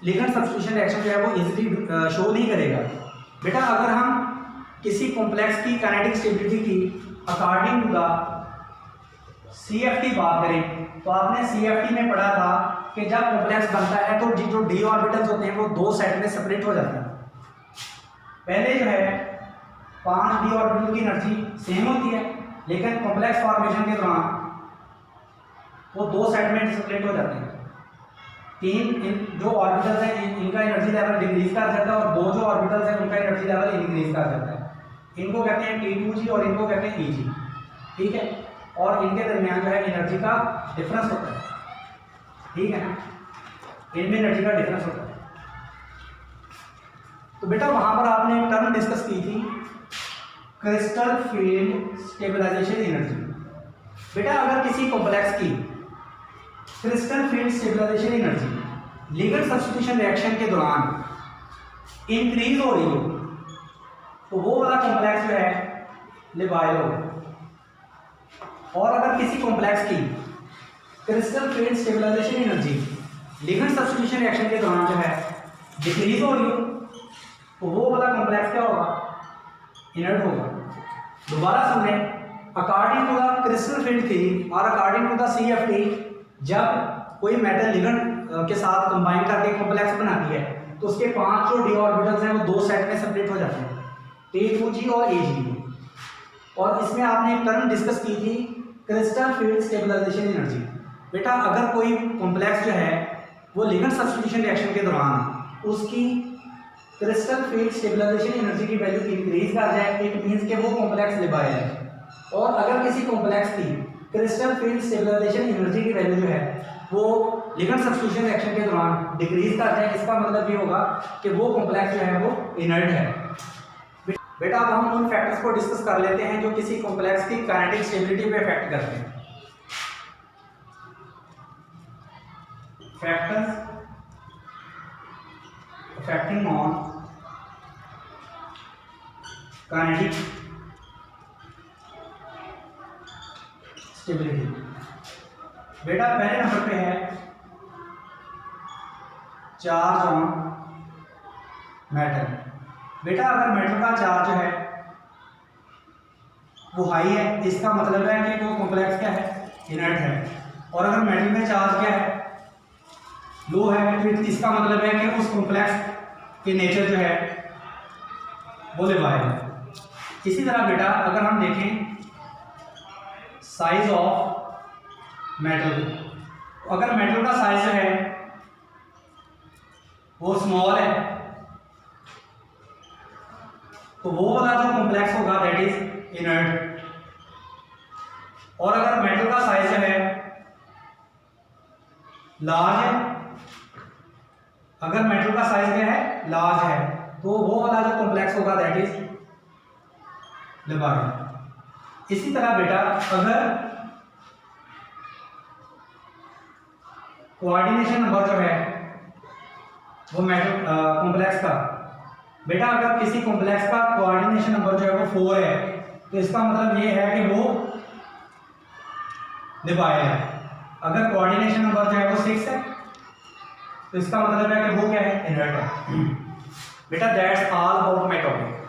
लिगेंड सब्स्टिट्यूशन रिएक्शन जो है वो इजीली शो नहीं करेगा। बेटा अगर हम किसी कॉम्प्लेक्स की काइनेटिक स्टेबिलिटी की अकॉर्डिंग टू द CFT बात करें तो आपने CFT में पढ़ा था कि जब कॉम्प्लेक्स बनता है तो जो d ऑर्बिटल्स होते हैं वो दो सेट में सेपरेट हो जाते हैं। पहले जो है 5 d ऑर्बिटल की एनर्जी सेम होती है, लेकिन कॉम्प्लेक्स फॉर्मेशन के दौरान वो दो सेट में सेपरेट हो जाते हैं। जो ऑर्बिटल्स हैं इनका एनर्जी लेवल डिक्रीज कर जाता है और दो जो ऑर्बिटल्स हैं उनका एनर्जी लेवल इंक्रीज कर जाता है। इनको कहते हैं t2g और इनको कहते हैं Eg, ठीक है, और इनके दरमियान जो है एनर्जी का डिफरेंस होता है, ठीक है ना, इनमें एनर्जी का डिफरेंस होता है। तो बेटा वहां पर आपने एक टर्म डिस्कस की थी क्रिस्टल फील्ड स्टेबलाइजेशन एनर्जी। बेटा अगर किसी कॉम्प्लेक्स की crystal field stabilisation energy ligand substitution reaction के दौरान इंक्रीज हो रही हो तो वो वाला कॉम्प्लेक्स जो है लेबाइल होगा। और अगर किसी कॉम्प्लेक्स की crystal field stabilisation energy ligand substitution reaction के दौरान जो है डिक्रीज हो रही हो तो वो वाला कॉम्प्लेक्स क्या होगा, इनर्ट होगा। दोबारा सुन लें, according to the crystal field theory और अकॉर्डिंग टू द CFT जब कोई मेटल लिगेंड के साथ कंबाइन करके कॉम्प्लेक्स बनाती है तो उसके 5 जो डी ऑर्बिटल्स हैं वो 2 सेट में सेपरेट हो जाते हैं, A2G और AG। और इसमें आपने एक टर्म डिस्कस की थी क्रिस्टल फील्ड स्टेबलाइजेशन एनर्जी। बेटा अगर कोई कॉम्प्लेक्स जो है वो लिगेंड सब्स्टिट्यूशन रिएक्शन के दौरान उसकी क्रिस्टल फील्ड स्टेबलाइजेशन एनर्जी की वैल्यू इंक्रीज कर जाए, इट मींस कि वो कॉम्प्लेक्स लिबाइल है। और अगर किसी कॉम्प्लेक्स की क्रिस्टल फील्ड स्टेबलाइजेशन एनर्जी की वैल्यू जो है वो लिगेंड सब्स्टिट्यूशन रिएक्शन के दौरान डिक्रीज कर जाए, इसका मतलब ये होगा कि वो कॉम्प्लेक्स जो है वो इनर्ट है। बेटा अब हम उन फैक्टर्स को डिस्कस कर लेते हैं जो किसी कॉम्प्लेक्स की काइनेटिक स्टेबिलिटी पे इफेक्ट करते हैं। Factors affecting on kinetic stability. बेटा पहले नंबर पे है चार्ज ऑन मेटल। बेटा अगर मेटल का चार्ज जो है वो हाई है, इसका मतलब है कि वो कॉम्प्लेक्स क्या है, इनर्ट है। और अगर मेटल में चार्ज क्या है, लो है, तो इसका मतलब है कि उस कॉम्प्लेक्स के नेचर जो है वो लिबाइल है। इसी तरह बेटा अगर हम देखें साइज ऑफ मेटल, अगर मेटल का साइज जो है वो स्मॉल है तो वो वाला जो कॉम्प्लेक्स होगा दैट इज इनर्ट। और अगर मेटल का साइज जो है लार्ज है, अगर मेटल का साइज क्या है, लार्ज है, तो वो वाला जो कॉम्प्लेक्स होगा दैट इज लिबाइल। इसी तरह बेटा अगर कोऑर्डिनेशन नंबर जो है वो मेटल कॉम्प्लेक्स का, बेटा अगर किसी कॉम्प्लेक्स का कोऑर्डिनेशन नंबर जो है वो 4 है तो इसका मतलब ये है कि वो लिबाइल है। अगर कोऑर्डिनेशन नंबर जो है वो 6 है तो इसका मतलब है कि वो क्या है, इनर्ट है। बेटा that's all about my topic.